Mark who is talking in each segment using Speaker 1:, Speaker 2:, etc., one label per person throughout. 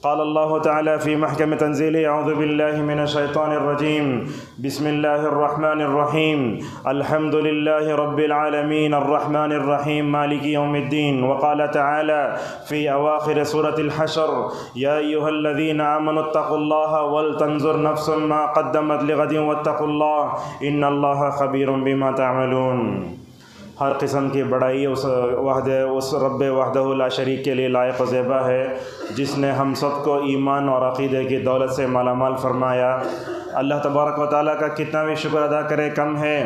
Speaker 1: قال الله تعالى في محكم تنزيله: أعوذ بالله من الشيطان الرجيم. بسم الله الرحمن الرحيم. الحمد لله رب العالمين الرحمن الرحيم مالك يوم الدين. وقال تعالى في أواخر سورة الحشر: يا أيها الذين آمنوا اتقوا الله ولتنظر نفس ما قدمت لغد واتقوا الله إن الله خبير بما تعملون. ہر قسم کی بڑائی اس رب وحدہ لا شریک کے لیے لائق و زیبا ہے، جس نے ہم سب کو ایمان اور عقیدے کی دولت سے مالا مال فرمایا۔ اللہ تبارک و تعالیٰ کا کتنا بھی شکر ادا کرے کم ہے۔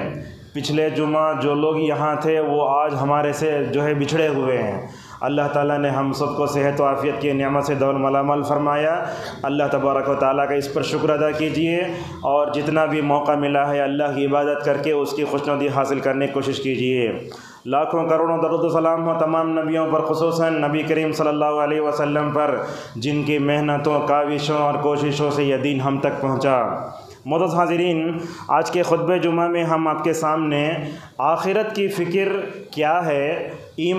Speaker 1: پچھلے جمعہ جو لوگ یہاں تھے وہ آج ہمارے سے بچھڑے ہوئے ہیں۔ اللہ تعالیٰ نے ہم سب کو صحت و عافیت کی نعمت سے دول مالا مال فرمایا۔ اللہ تبارک و تعالیٰ کا اس پر شکر ادا کیجئے، اور جتنا بھی موقع ملا ہے اللہ کی عبادت کر کے اس کی خوشنودی حاصل کرنے کی کوشش کیجئے۔ لاکھوں کروڑوں درود و سلام ہو تمام نبیوں پر، خصوصاً نبی کریم صلی اللہ علیہ وسلم پر، جن کی محنتوں، کاوشوں اور کوششوں سے یہ دین ہم تک پہنچا۔ معزز حاضرین، آج کے خطبہ جمعہ میں ہم آپ کے سامنے آخرت کی فکر کیا ہے،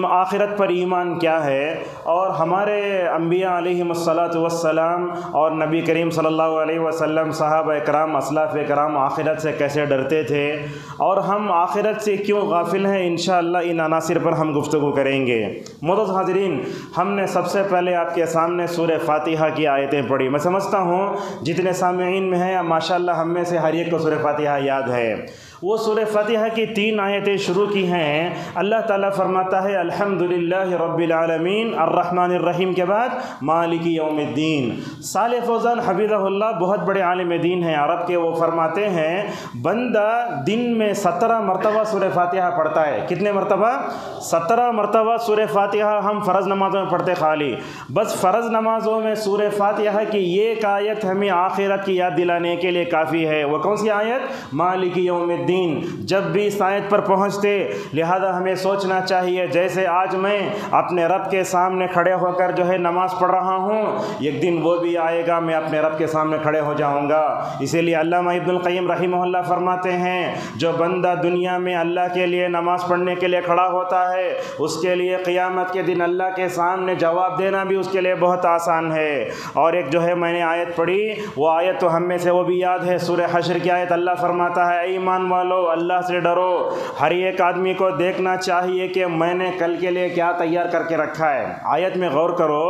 Speaker 1: آخرت پر ایمان کیا ہے، اور ہمارے انبیاء علیہم الصلاۃ والسلام اور نبی کریم صلی اللہ علیہ وسلم، صحابہ کرام، اسلاف کرام آخرت سے کیسے ڈرتے تھے، اور ہم آخرت سے کیوں غافل ہیں، انشاءاللہ ان عناصر پر ہم گفتگو کریں گے۔ معزز حاضرین، ہم نے سب سے پہلے آپ کے سامنے سورہ فاتحہ کی آیتیں پڑھی۔ میں سمجھتا ہوں جتنے سامعین میں ہیں ماشاءاللہ ہم میں سے ہر ایک کو سورہ فاتحہ یاد ہے۔ وہ سورہ فاتحہ کی 3 آیتیں شروع کی ہیں۔ اللہ تعالیٰ فرماتا ہے: الحمدللہ رب العالمین الرحمن الرحیم کے بعد مالک یوم الدین۔ صالح فوزان حفظہ اللہ بہت بڑے عالم دین ہیں عرب کے، وہ فرماتے ہیں بندہ دن میں 17 مرتبہ سورہ فاتحہ پڑھتا ہے۔ کتنے مرتبہ؟ 17 مرتبہ سورہ فاتحہ ہم فرض نمازوں میں پڑھتے خالی۔ بس فرض نمازوں میں سورہ فاتحہ کی ایک آیت ہمیں آخرت کی یاد دلانے کے لیے کافی ہے۔ وہ کون سی آیت؟ مالک یوم الدین۔ جب بھی اس آیت پر پہنچتے، لہذا ہمیں سوچنا چاہیے جیسے آج میں اپنے رب کے سامنے کھڑے ہو کر نماز پڑھ رہا ہوں، ایک دن وہ بھی آئے گا میں اپنے رب کے سامنے کھڑے ہو جاؤں گا۔ اسی لیے علامہ ابن القیم رحمہ اللہ فرماتے ہیں جو بندہ دنیا میں اللہ کے لیے نماز پڑھنے کے لیے کھڑا ہوتا ہے، اس کے لیے قیامت کے دن اللہ کے سامنے جواب دینا بھی اس کے لیے بہت آسان ہے۔ اور ایک میں نے آیت پڑھی، وہ آیت تو ہم میں سے وہ بھی یاد ہے، سورہ حشر کی آیت۔ اللہ فرماتا ہے: اے ایمان والو، اللہ سے ڈرو۔ ہر ایک آدمی کو دیکھنا چاہیے کہ میں نے کل کے لیے کیا تیار کر کے رکھا ہے۔ آیت میں غور کرو،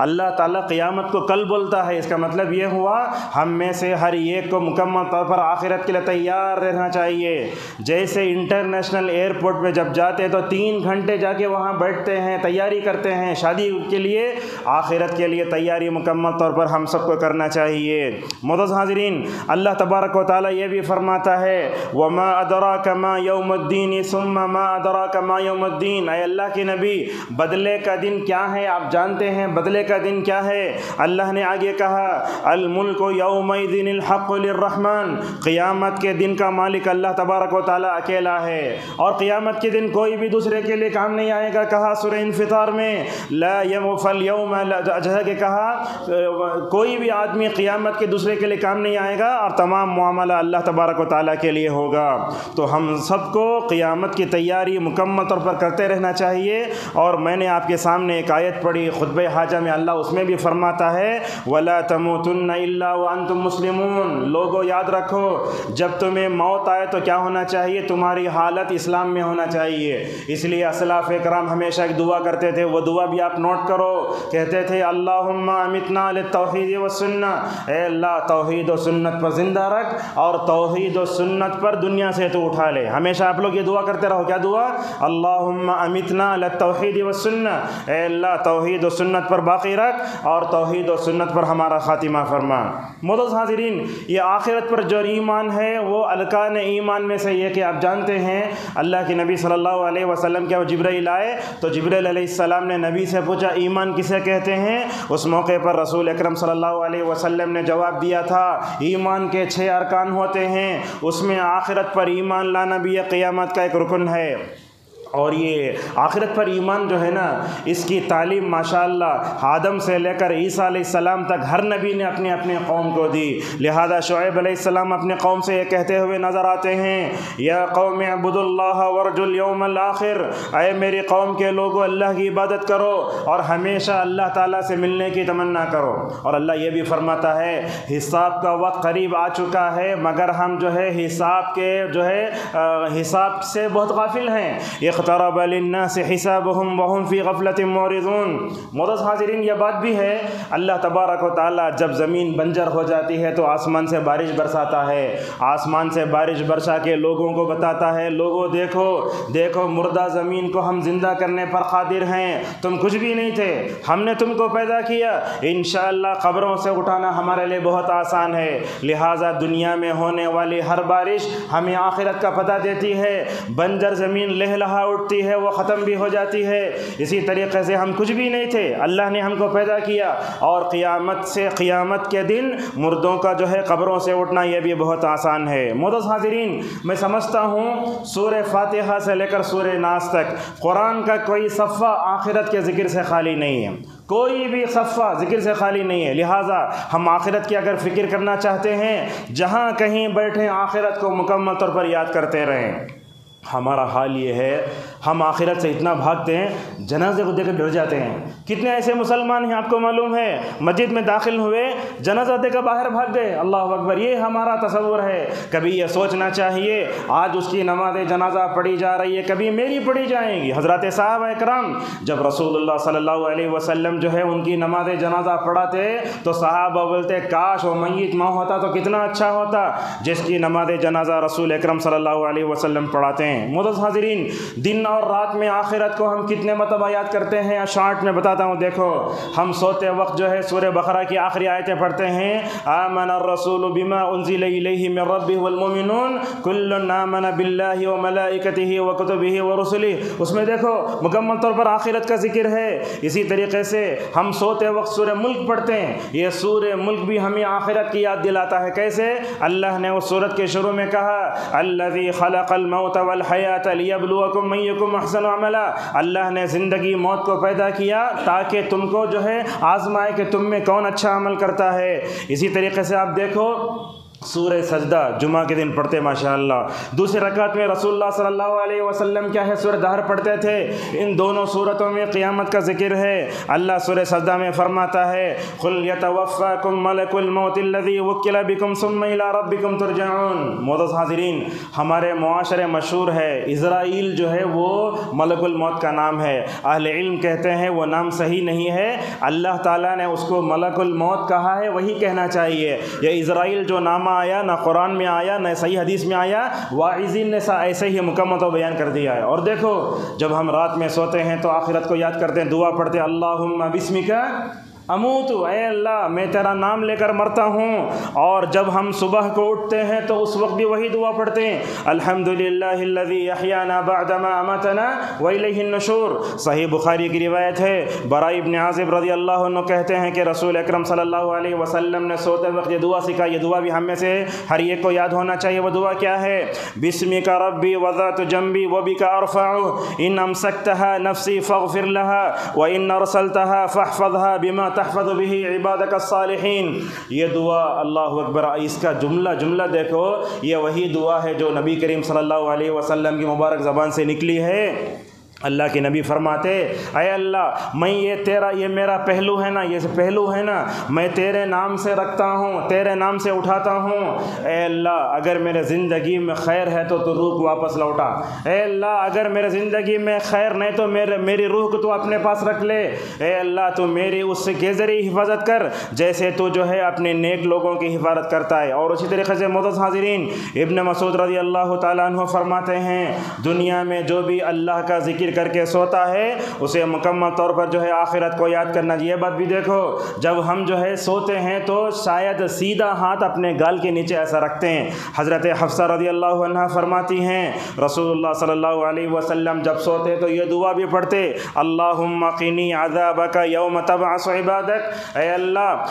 Speaker 1: اللہ تعالیٰ قیامت کو کل بولتا ہے، اس کا مطلب یہ ہوا ہم میں سے ہر ایک کو مکمل طور پر آخرت کے لیے تیار رہنا چاہیے۔ جیسے انٹرنیشنل ایئرپورٹ پہ جب جاتے تو 3 گھنٹے جا کے وہاں بیٹھتے ہیں، تیاری کرتے ہیں شادی کے لیے، آخرت کے لیے تیاری مکمل طور پر ہم سب کو کرنا چاہیے۔ معزز حاضرین، اللہ تبارک و تعالیٰ یہ بھی فرماتا ہے: وَمَا أَدْرَاكَ مَا يَوْمُ الدِّينِ ثُمَّ مَا أَدْرَاكَ مَا يَوْمُ الدِّينِ۔ اے اللہ کے نبی، بدلے کا دن کیا ہے آپ جانتے ہیں؟ بدلے کا دن کیا ہے؟ اللہ نے آگے کہا: الْمُلْكُ يَوْمَئِذٍ الْحَقُّ لِلرَّحْمَنِ۔ قیامت کے دن کا مالک اللہ تبارک و تعالیٰ اکیلا ہے، اور قیامت کے دن کوئی بھی دوسرے کے لیے کام نہیں آئے گا۔ کہا سورہ انفطار میں لا يَوْفَ الْيَوْمَ، جگہ کہ کہا کوئی بھی آدمی قیامت کے دوسرے کے لیے کام نہیں آئے گا، اور تمام معاملہ اللہ تبارک و تعالیٰ کے لیے ہوگا۔ تو ہم سب کو قیامت کی تیاری مکمل طور پر کرتے رہنا چاہیے۔ اور میں نے آپ کے سامنے ایک آیت پڑھی خطبہ حاجہ میں، اللہ اس میں بھی فرماتا ہے: وَلَا تَمُوتُنَّ إِلَّا وَأَنْتُمْ مُسْلِمُونَ۔ لوگوں یاد رکھو، جب تمہیں موت آئے تو کیا ہونا چاہیے؟ تمہاری حالت اسلام میں ہونا چاہیے۔ اس لیے اسلاف کرام ہمیشہ ایک دعا کرتے تھے، وہ دعا بھی آپ نوٹ کرو، کہتے تھے: اللہم امیتنا للتوحید والسنہ۔ اے اللہ، توحید و سنت پر زندہ رکھ، اور توحید و سنت پر دنیا سے تو اٹھا لے۔ ہمیشہ آپ لوگ یہ دعا کرتے رہو۔ کیا دعا؟ اللہم امیتنا للتوحید والسنہ۔ اے اللہ، توحید و سنت پر باقی رکھ، اور توحید و سنت پر ہمارا خاتمہ فرما۔ معزز حاضرین، یہ آخرت پر جو ایمان ہے وہ ارکان ایمان میں سے یہ کہ آپ جانتے ہیں اللہ کے نبی صلی اللہ علیہ وسلم کے وہ جبرائیل آئے تو جبرائیل علیہ السلام نے نبی سے پوچھا ایمان کسے کہتے ہیں؟ اس موقع پر رسول اکرم صلی اللہ علیہ وسلم نے جواب دیا تھا ایمان کے 6 ارکان ہوتے ہیں، اس میں آخرت پر ایمان لانا بھی قیامت کا ایک رکن ہے۔ اور یہ آخرت پر ایمان جو ہے نا، اس کی تعلیم ماشاءاللہ آدم سے لے کر عیسیٰ علیہ السلام تک ہر نبی نے اپنی اپنی قوم کو دی۔ لہذا شعیب علیہ السلام اپنے قوم سے یہ کہتے ہوئے نظر آتے ہیں، یا قوم اعبدوا اللہ وارجوا اليوم الآخر، اے میری قوم کے لوگوں اللہ کی عبادت کرو اور ہمیشہ اللہ تعالیٰ سے ملنے کی تمنا کرو۔ اور اللہ یہ بھی فرماتا ہے حساب کا وقت قریب آ چکا ہے، مگر ہم جو ہے حساب کے حساب سے بہت غافل ہیں۔ اقترب للناس حسابهم وهم في غفلة معرضون۔ معزز حاضرین، یہ بات بھی ہے اللہ تبارک و تعالیٰ جب زمین بنجر ہو جاتی ہے تو آسمان سے بارش برساتا ہے، آسمان سے بارش برسا کے لوگوں کو بتاتا ہے، لوگوں دیکھو دیکھو مردہ زمین کو ہم زندہ کرنے پر قادر ہیں، تم کچھ بھی نہیں تھے، ہم نے تم کو پیدا کیا، انشاءاللہ قبروں سے اٹھانا ہمارے لیے بہت آسان ہے۔ لہٰذا دنیا میں ہونے والی ہر بارش ہمیں آخرت کا پتہ دیتی ہے۔ بنجر زمین لہلہا اٹھتی ہے، وہ ختم بھی ہو جاتی ہے۔ اسی طریقے سے ہم کچھ بھی نہیں تھے، اللہ نے ہم کو پیدا کیا، اور قیامت کے دن مردوں کا جو ہے قبروں سے اٹھنا یہ بھی بہت آسان ہے۔ معزز حاضرین، میں سمجھتا ہوں سورہ فاتحہ سے لے کر سورہ ناس تک قرآن کا کوئی صفحہ آخرت کے ذکر سے خالی نہیں ہے، کوئی بھی صفحہ ذکر سے خالی نہیں ہے۔ لہٰذا ہم آخرت کی اگر فکر کرنا چاہتے ہیں، جہاں کہیں بیٹھیں آخرت کو مکمل طور پر یاد کرتے رہیں۔ ہمارا حال یہ ہے ہم آخرت سے اتنا بھاگتے ہیں، جنازے کو دیکھ کر ڈر جاتے ہیں۔ کتنے ایسے مسلمان ہیں آپ کو معلوم ہے، مسجد میں داخل ہوئے جنازہ دیکھ کر باہر بھاگ گئے، اللہ اکبر، یہ ہمارا تصور ہے۔ کبھی یہ سوچنا چاہیے آج اس کی نماز جنازہ پڑھی جا رہی ہے، کبھی میری پڑھی جائیں گی۔ حضرات صحابہ اکرام جب رسول اللہ صلی اللہ علیہ وسلم جو ہے ان کی نماز جنازہ پڑھاتے تو صحابہ بولتے کاش وہ میت نہ ہوتا تو کتنا اچھا ہوتا جس کی نماز جنازہ رسول اکرم صلی اللہ علیہ وسلم پڑھاتے ہیں۔ معزز حاضرین، دن اور رات میں آخرت کو ہم کتنے مرتبہ یاد کرتے ہیں، شارٹ میں بتاتا ہوں۔ دیکھو ہم سوتے وقت جو ہے سورہ بقرہ کی آخری آیتیں پڑھتے ہیں، آمن الرسول بما انزل الیہ من ربہ والمؤمنون کل آمن باللہ وملائکتہ وکتبہ ورسلہ۔ اس میں دیکھو مکمل طور پر آخرت کا ذکر ہے۔ اسی طریقے سے ہم سوتے وقت سورہ ملک پڑھتے ہیں، یہ سورہ ملک بھی ہمیں آخرت کی یاد دلاتا ہے۔ کیسے؟ اللہ نے اس سورت کے شروع میں کہا الذی خلق الموت والحیات لیبلوکم ایکم احسن عملا، اللہ نے زندگی موت کو پیدا کیا تاکہ تم کو جو ہے آزمائے کہ تم میں کون اچھا عمل کرتا ہے۔ اسی طریقے سے آپ دیکھو سورہ سجدہ جمعہ کے دن پڑھتے ماشاءاللہ، دوسری رکعت میں رسول اللہ صلی اللہ علیہ وسلم کیا ہے سورہ دہر پڑھتے تھے۔ ان دونوں صورتوں میں قیامت کا ذکر ہے۔ اللہ سورہ سجدہ میں فرماتا ہے قل یتوفاکم ملک الموت الذی وکل بکم ثم الی ربکم ترجعون۔ معزز حاضرین، ہمارے معاشرے مشہور ہے اسرائیل جو ہے وہ ملک الموت کا نام ہے۔ اہل علم کہتے ہیں وہ نام صحیح نہیں ہے، اللہ تعالیٰ نے اس کو ملک الموت کہا ہے، وہی کہنا چاہیے۔ یہ اسرائیل جو نام آیا نہ قرآن میں آیا نہ صحیح حدیث میں آیا، واعظین نے ایسے ہی مکمل تو بیان کر دیا ہے۔ اور دیکھو جب ہم رات میں سوتے ہیں تو آخرت کو یاد کرتے ہیں، دعا پڑھتے ہیں اللہم بسمک اموت، اے اللہ میں تیرا نام لے کر مرتا ہوں۔ اور جب ہم صبح کو اٹھتے ہیں تو اس وقت بھی وہی دعا پڑھتے ہیں الحمدللہ الذی احیانا بعدما اماتنا والیہ النشور۔ صحیح بخاری کی روایت ہے، براء ابن عازب رضی اللہ عنہ کہتے ہیں کہ رسول اکرم صلی اللہ علیہ وسلم نے سوتے وقت یہ دعا سکھائی۔ یہ دعا بھی ہم میں سے ہر ایک کو یاد ہونا چاہیے۔ وہ دعا کیا ہے؟ بسمک ربی وذات جنبی وبک ارفع ان امسکتها نفسی فاغفر لها وان ارسلتها فاحفظها بما تحفظ به عبادك الصالحین۔ یہ دعا اللہ اکبر، اس کا جملہ دیکھو، یہ وہی دعا ہے جو نبی کریم صلی اللہ علیہ وسلم کی مبارک زبان سے نکلی ہے۔ اللہ کے نبی فرماتے اے اللہ میں یہ میرا پہلو ہے نا، یہ پہلو ہے نا، میں تیرے نام سے رکھتا ہوں، تیرے نام سے اٹھاتا ہوں۔ اے اللہ اگر میرے زندگی میں خیر ہے تو روح کو واپس لوٹا، اے اللہ اگر میرے زندگی میں خیر نہیں تو میری روح کو تو اپنے پاس رکھ لے، اے اللہ تو میری اس کے ذریعے حفاظت کر جیسے تو جو ہے اپنے نیک لوگوں کی حفاظت کرتا ہے۔ اور اسی طریقے سے معزز حاضرین، ابن مسعود رضی اللہ تعالیٰ عنہ فرماتے ہیں دنیا میں جو بھی اللہ کا ذکر کر کے سوتا ہے اسے مکمل طور پر جو ہے آخرت کو یاد کرنا چاہیے۔ یہ بات بھی دیکھو جب ہم جو ہے سوتے ہیں تو شاید سیدھا ہاتھ اپنے گال کے نیچے ایسا رکھتے ہیں۔ حضرت حفصہ رضی اللہ عنہ فرماتی ہیں رسول اللہ صلی اللہ علیہ وسلم جب سوتے تو یہ دعا بھی پڑھتے اللہم قنی عذابک یوم تبعث عبادک، اے اللہ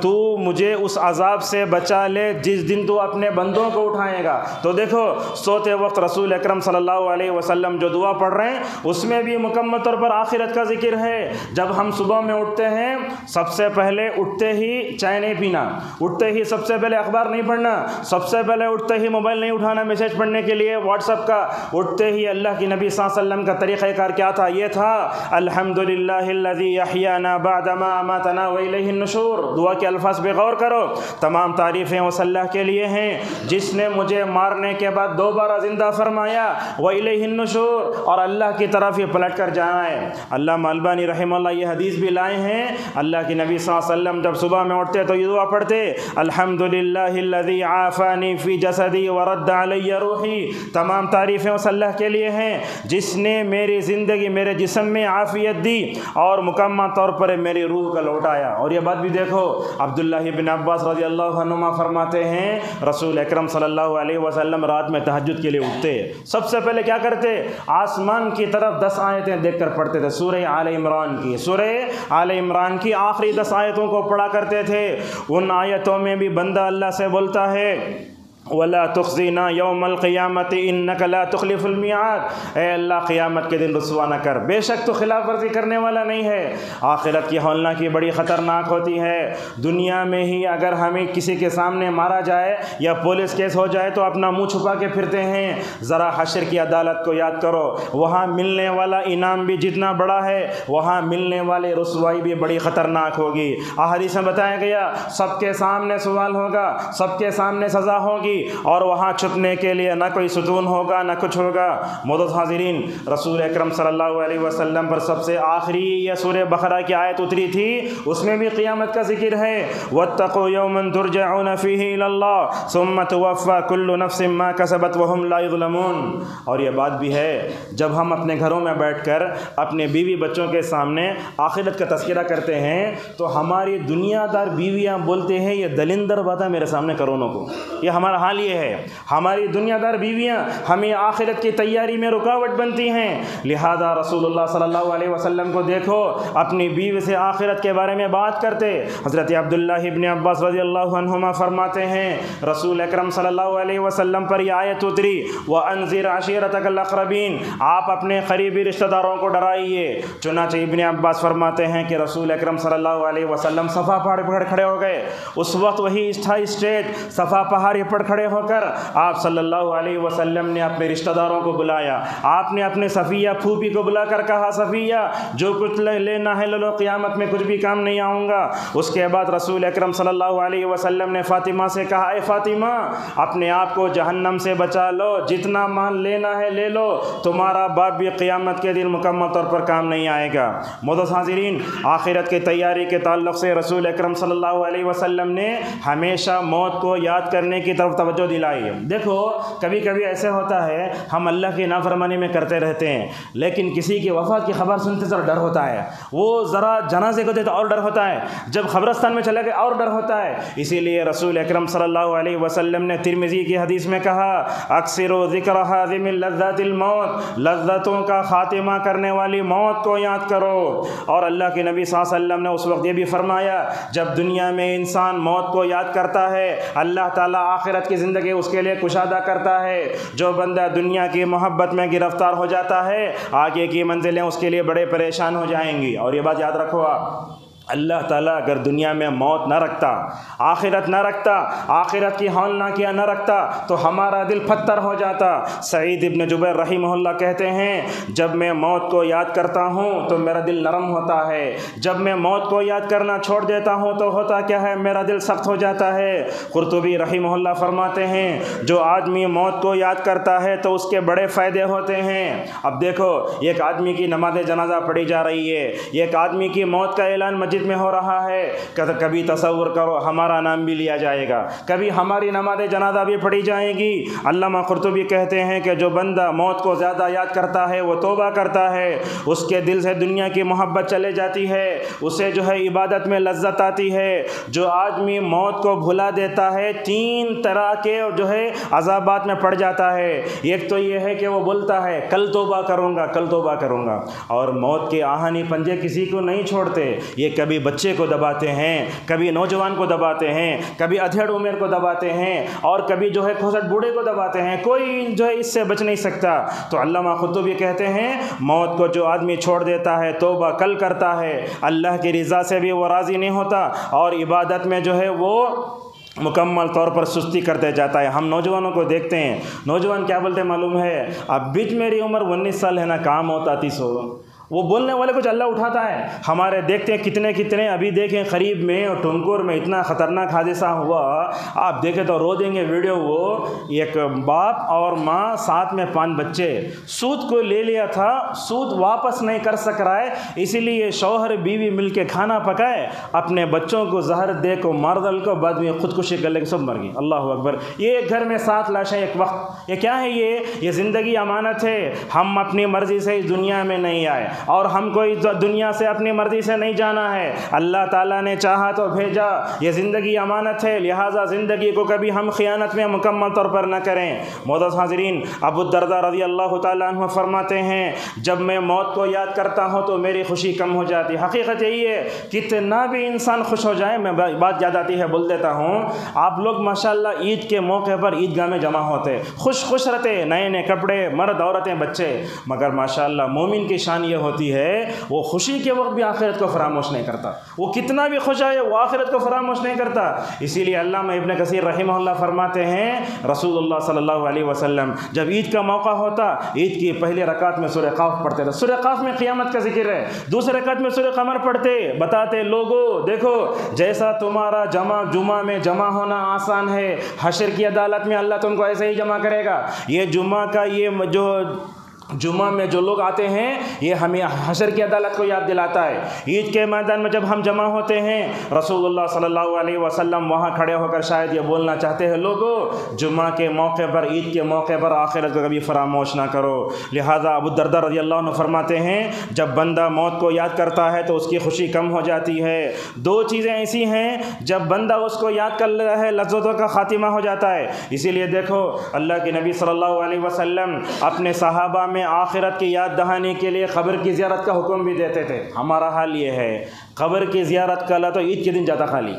Speaker 1: تو مجھے اس عذاب سے بچا لے جس دن تو اپنے بندوں کو اٹھائے گا۔ تو دیکھو سوتے وقت رسول اکرم صلی اللہ علیہ وسلم جو دعا پڑھ رہے ہیں اس میں بھی مکمل طور پر آخرت کا ذکر ہے۔ جب ہم صبح میں اٹھتے ہیں سب سے پہلے اٹھتے ہی چائے نہیں پینا، اٹھتے ہی سب سے پہلے اخبار نہیں پڑھنا، سب سے پہلے اٹھتے ہی موبائل نہیں اٹھانا میسیج پڑھنے کے لیے واٹس ایپ کا، اٹھتے ہی اللہ کی نبی صلی اللہ علیہ وسلم کا طریقہ کار کیا تھا؟ یہ تھا الحمدللہ الذی احیانا بعد ما اماتنا والیہ النشور۔ دعا کے الفاظ پہ غور کرو، تمام تعریفیں اس اللہ کے لیے ہیں جس نے مجھے مارنے کے بعد دوبارہ زندہ فرمایا، والیہ النشور، اور اللہ کی طرف یہ پلٹ کر جانا ہے۔ علامہ البانی رحمہ اللہ یہ حدیث بھی لائے ہیں، اللہ کے نبی صلی اللہ علیہ وسلم جب صبح میں اٹھتے تو یہ دعا پڑھتے الحمدللہ الذی عافانی فی جسدی ورد علی روحی۔ تمام تعریفیں اس اللہ کے لیے ہیں جس نے میری زندگی میرے جسم میں عافیت دی اور مکمل طور پر میری روح کا لوٹایا۔ اور یہ بات بھی دیکھو، عبداللہ بن عباس رضی اللہ عنہما فرماتے ہیں رسول اکرم صلی اللہ علیہ وسلم رات میں تہجد کے لیے اٹھتے، سب سے پہلے کیا کرتے؟ آسمان کی طرف 10 آیتیں دیکھ کر پڑھتے تھے، سورہ آل عمران کی، سورہ آل عمران کی آخری 10 آیتوں کو پڑھا کرتے تھے۔ ان آیتوں میں بھی بندہ اللہ سے بولتا ہے وَلَا تُخْزِنَا يَوْمَ الْقِيَامَةِ إِنَّكَ لَا تُخْلِفُ الْمِيعَادَ۔ اے اللہ قیامت کے دن رسوا نہ کر، بے شک تو خلاف ورزی کرنے والا نہیں ہے۔ آخرت کی ہولناکی بڑی خطرناک ہوتی ہے۔ دنیا میں ہی اگر ہمیں کسی کے سامنے مارا جائے یا پولیس کیس ہو جائے تو اپنا منہ چھپا کے پھرتے ہیں، ذرا حشر کی عدالت کو یاد کرو، وہاں ملنے والا انعام بھی جتنا بڑا ہے وہاں ملنے والی رسوائی بھی بڑی خطرناک ہوگی۔ احادیث میں بتایا گیا سب کے سامنے سوال ہوگا، سب کے سامنے سزا ہوگی، اور وہاں چھپنے کے لیے نہ کوئی ستون ہوگا نہ کچھ ہوگا۔ معزز حاضرین، رسول اکرم صلی اللہ علیہ وسلم پر سب سے آخری یہ سورہ بقرہ کی آیت اتری تھی، اس میں بھی قیامت کا ذکر ہے وَاتَّقُوا يَوْمًا تُرْجَعُونَ فِيهِ إِلَى اللَّهِ ثُمَّ تُوَفَّى كُلُّ نَفْسٍ مَا كَسَبَتْ وَهُمْ لَا يُظْلَمُونَ۔ اور یہ بات بھی ہے جب ہم اپنے گھروں میں بیٹھ کر اپنے بیوی بچوں کے سامنے آخرت کا تذکرہ کرتے ہیں تو ہماری دنیا دار بیویاں بولتے ہیں یہ دلندر باتیں میرے سامنے کرونوں کو، یہ ہمارا حال یہ ہے، ہماری دنیا دار بیویاں ہمیں آخرت کی تیاری میں رکاوٹ بنتی ہیں۔ لہذا رسول اللہ صلی اللہ علیہ وسلم کو دیکھو اپنی بیوی سے آخرت کے بارے میں بات کرتے۔ حضرت عبداللہ بن عباس رضی اللہ عنہما فرماتے ہیں رسول اکرم صلی اللہ علیہ وسلم پر یہ آیت اتری وَأَنذِرْ عَشِيرَتَكَ الْأَقْرَبِينَ، آپ اپنے قریبی رشتہ داروں کو ڈرائیے۔ چنانچہ ابن عباس فرماتے ہیں کہ رسول اکرم صلی اللہ علیہ وسلم صفا پہاڑ پر کھڑے ہو گئے، اس وقت وہی اسٹیٹ صفا پہاڑ پر کھڑے ہو کر آپ صلی اللہ علیہ وسلم نے اپنے رشتہ داروں کو بلایا، آپ نے اپنے صفیہ پھوپھی کو بلا کر کہا صفیہ جو کچھ لینا ہے لے لو، قیامت میں کچھ بھی کام نہیں آؤں گا۔ اس کے بعد رسول اکرم صلی اللہ علیہ وسلم نے فاطمہ سے کہا اے فاطمہ اپنے آپ کو جہنم سے بچا لو، جتنا مال لینا ہے لے لو، تمہارا باپ بھی قیامت کے دن مکمل طور پر کام نہیں آئے گا۔ معزز حاضرین، آخرت کی تیاری کے تعلق سے رسول اکرم صلی اللہ علیہ وسلم نے ہمیشہ موت کو یاد کرنے کی طرف توجہ دلائی ہے۔ دیکھو کبھی کبھی ایسے ہوتا ہے ہم اللہ کی نافرمانی میں کرتے رہتے ہیں، لیکن کسی کی وفات کی خبر سنتے ذرا ڈر ہوتا ہے، وہ ذرا جنازے کو دیتے اور ڈر ہوتا ہے، جب قبرستان میں چلے گئے اور ڈر ہوتا ہے۔ اسی لیے رسول اکرم صلی اللہ علیہ وسلم نے ترمذی کی حدیث میں کہا اکثروا ذکر حازم لذات الموت، لذتوں کا خاتمہ کرنے والی موت کو یاد کرو۔ اور اللہ کے نبی صلی اللہ علیہ وسلم نے اس وقت یہ بھی فرمایا جب دنیا میں انسان موت کو یاد کرتا ہے اللہ تعالیٰ آخرت کی زندگی اس کے لیے کشادہ کرتا ہے۔ جو بندہ دنیا کی محبت میں گرفتار ہو جاتا ہے آگے کی منزلیں اس کے لیے بڑے پریشان ہو جائیں گی۔ اور یہ بات یاد رکھو آپ، اللہ تعالیٰ اگر دنیا میں موت نہ رکھتا، آخرت نہ رکھتا، آخرت کی ہولناکیاں نہ رکھتا تو ہمارا دل پتھر ہو جاتا۔ سعید ابن جبیر رحمہ اللہ کہتے ہیں جب میں موت کو یاد کرتا ہوں تو میرا دل نرم ہوتا ہے، جب میں موت کو یاد کرنا چھوڑ دیتا ہوں تو ہوتا کیا ہے، میرا دل سخت ہو جاتا ہے۔ قرطبی رحمہ اللہ فرماتے ہیں جو آدمی موت کو یاد کرتا ہے تو اس کے بڑے فائدے ہوتے ہیں۔ اب دیکھو ایک آدمی کی نماز جنازہ پڑھی جا رہی ہے، ایک آدمی کی موت کا اعلان مسجد میں ہو رہا ہے، کبھی تصور کرو ہمارا نام بھی لیا جائے گا، کبھی ہماری نماز جنازہ بھی پڑھی جائے گی۔ علامہ قرطبی کہتے ہیں کہ جو بندہ موت کو زیادہ یاد کرتا ہے وہ توبہ کرتا ہے، اس کے دل سے دنیا کی محبت چلے جاتی ہے، اسے جو ہے عبادت میں لذت آتی ہے۔ جو آدمی موت کو بھلا دیتا ہے 3 طرح کے جو ہے عذابات میں پڑ جاتا ہے۔ ایک تو یہ ہے کہ وہ بولتا ہے کل توبہ کروں گا، کل توبہ کروں گا، اور موت کے آہنی پنجے کسی کو نہیں چھوڑتے، یہ کبھی بچے کو دباتے ہیں، کبھی نوجوان کو دباتے ہیں، کبھی ادھیڑ عمر کو دباتے ہیں، اور کبھی جو ہے کھوسٹ بوڑھے کو دباتے ہیں، کوئی جو ہے اس سے بچ نہیں سکتا۔ تو علامہ قرطبی کہتے ہیں موت کو جو آدمی چھوڑ دیتا ہے، توبہ کل کرتا ہے، اللہ کی رضا سے بھی وہ راضی نہیں ہوتا، اور عبادت میں جو ہے وہ مکمل طور پر سستی کرتے جاتا ہے۔ ہم نوجوانوں کو دیکھتے ہیں، نوجوان کیا بولتے ہیں معلوم ہے؟ اب بیچ میری عمر 19 سال ہے نا، کام ہوتا 30 ہو، وہ بولنے والے کچھ اللہ اٹھاتا ہے۔ ہمارے دیکھتے ہیں کتنے ابھی دیکھیں قریب میں اور ٹنکور میں اتنا خطرناک حادثہ ہوا، آپ دیکھیں تو رو دیں گے ویڈیو۔ وہ ایک باپ اور ماں ساتھ میں 5 بچے، سود کو لے لیا تھا، سود واپس نہیں کر سک رہا ہے، اسی لیے شوہر بیوی مل کے کھانا پکائے، اپنے بچوں کو زہر دے کو مار ڈال کو، بعد میں خودکشی کر لے کے سب مر گئی۔ اللہ اکبر! یہ ایک گھر میں 7 لاشیں ایک وقت، یہ کیا ہے؟ یہ زندگی امانت ہے۔ ہم اپنی مرضی سے اس دنیا میں نہیں آئے، اور ہم کو اس دنیا سے اپنی مرضی سے نہیں جانا ہے، اللہ تعالیٰ نے چاہا تو بھیجا۔ یہ زندگی امانت ہے، لہٰذا زندگی کو کبھی ہم خیانت میں مکمل طور پر نہ کریں۔ معزز حاضرین، ابو الدرداء رضی اللہ تعالیٰ عنہ فرماتے ہیں جب میں موت کو یاد کرتا ہوں تو میری خوشی کم ہو جاتی۔ حقیقت یہی ہے، کتنا بھی انسان خوش ہو جائے، میں بات یاد آتی ہے بول دیتا ہوں، آپ لوگ ماشاءاللہ عید کے موقع پر عیدگاہ میں جمع ہوتے، خوش رہتے، نئے کپڑے، مرد عورتیں بچے، مگر ماشاءاللہ مومن کی شان یہ ہوتی ہے وہ خوشی کے وقت بھی آخرت کو فراموش نہیں کرتا۔ وہ کتنا بھی خوش آئے وہ آخرت کو فراموش نہیں کرتا۔ اسی لیے علامہ ابن کثیر رحمہ اللہ فرماتے ہیں رسول اللہ صلی اللہ علیہ وسلم جب عید کا موقع ہوتا، عید کی پہلی رکعت میں سورہ قاف پڑھتے تھے۔ سورہ قاف میں قیامت کا ذکر ہے، دوسری رکعت میں سورہ قمر پڑھتے، بتاتے لوگوں دیکھو جیسا تمہارا جمعہ میں جمع ہونا آسان ہے، حشر کی عدالت میں اللہ تم کو ایسے ہی جمع کرے گا۔ یہ جمعہ کا یہ جو جمعہ میں جو لوگ آتے ہیں یہ ہمیں حشر کی عدالت کو یاد دلاتا ہے۔ عید کے میدان میں جب ہم جمع ہوتے ہیں، رسول اللہ صلی اللہ علیہ وسلم وہاں کھڑے ہو کر شاید یہ بولنا چاہتے ہیں لوگوں جمعہ کے موقع پر، عید کے موقع پر آخرت کو کبھی فراموش نہ کرو۔ لہٰذا ابو الدرداء رضی اللہ عنہ فرماتے ہیں جب بندہ موت کو یاد کرتا ہے تو اس کی خوشی کم ہو جاتی ہے۔ 2 چیزیں ایسی ہیں جب بندہ اس کو یاد کر لیتا ہے لذتوں کا خاتمہ ہو جاتا ہے۔ اسی لیے دیکھو اللہ کے نبی صلی اللہ علیہ وسلم اپنے صحابہ میں آخرت کی یاد دہانی کے لیے قبر کی زیارت کا حکم بھی دیتے تھے۔ ہمارا حال یہ ہے قبر کی زیارت کا تو عید کے دن جاتا خالی،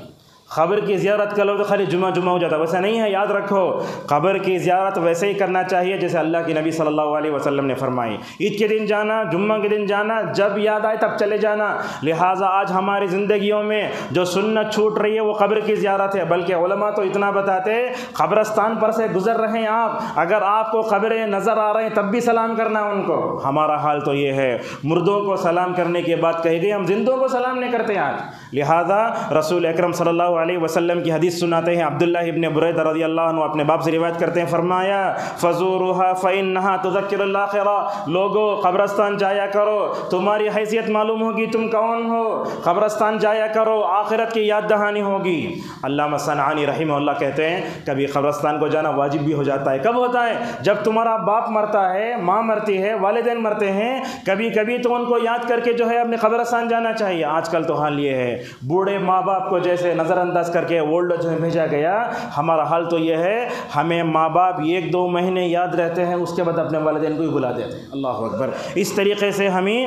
Speaker 1: قبر کی زیارت کا لو تو خالی جمعہ ہو جاتا، ویسا نہیں ہے۔ یاد رکھو قبر کی زیارت ویسے ہی کرنا چاہیے جیسے اللہ کے نبی صلی اللہ علیہ وسلم نے فرمائی۔ عید کے دن جانا، جمعہ کے دن جانا، جب یاد آئے تب چلے جانا۔ لہٰذا آج ہماری زندگیوں میں جو سنت چھوٹ رہی ہے وہ قبر کی زیارت ہے، بلکہ علماء تو اتنا بتاتے قبرستان پر سے گزر رہے ہیں آپ، اگر آپ کو قبریں نظر آ رہے ہیں تب بھی سلام کرنا ان کو۔ ہمارا حال تو یہ ہے، مردوں کو سلام کرنے کی بات کہی گئی، ہم زندوں کو سلام نہیں کرتے آج۔ لہٰذا رسول اکرم صلی اللہ علیہ وسلم کی حدیث سناتے ہیں، عبداللہ ابن بریدہ رضی اللہ عنہ اپنے باپ سے روایت کرتے ہیں، فرمایا فزورها فإنها تذکر الآخرہ، لوگو قبرستان جایا کرو، تمہاری حیثیت معلوم ہوگی تم کون ہو، قبرستان جایا کرو، آخرت کی یاد دہانی ہوگی۔ علامہ صنعانی رحمہ اللہ کہتے ہیں کبھی قبرستان کو جانا واجب بھی ہو جاتا ہے۔ کب ہوتا ہے؟ جب تمہارا باپ مرتا ہے، ماں مرتی ہے، والدین مرتے ہیں، کبھی کبھی تو ان کو یاد کر کے جو ہے اپنے قبرستان جانا چاہیے۔ آج کل تو حال یہ ہے بوڑھے ماں باپ کو جیسے نظر انداز کر کے اولڈ ایج میں بھیجا گیا، ہمارا حال تو یہ ہے ہمیں ماں باپ 1-2 مہینے یاد رہتے ہیں، اس کے بعد اپنے والدین کو ہی بلا دیتے ہیں۔ اللہ اکبر! اس طریقے سے ہمیں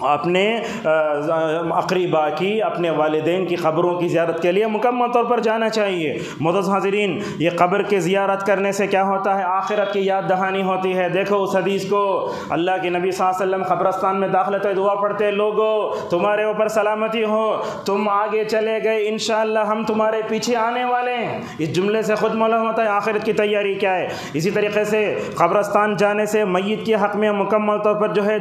Speaker 1: اپنے اقربا کی، اپنے والدین کی قبروں کی زیارت کے لیے مکمل طور پر جانا چاہیے۔ معزز حاضرین، یہ قبر کی زیارت کرنے سے کیا ہوتا ہے؟ آخرت کی یاد دہانی ہوتی ہے۔ دیکھو اس حدیث کو، اللہ کے نبی صلی اللہ علیہ وسلم قبرستان میں داخل ہوتے دعا پڑھتے، لوگو تمہارے اوپر سلامتی ہو، تم آگے چلے گئے، انشاءاللہ ہم تمہارے پیچھے آنے والے ہیں۔ اس جملے سے خود معلوم ہوتا ہے آخرت کی تیاری کیا ہے۔ اسی طریقے سے قبرستان جانے سے میت کے حق میں مکمل طور پر جو ہے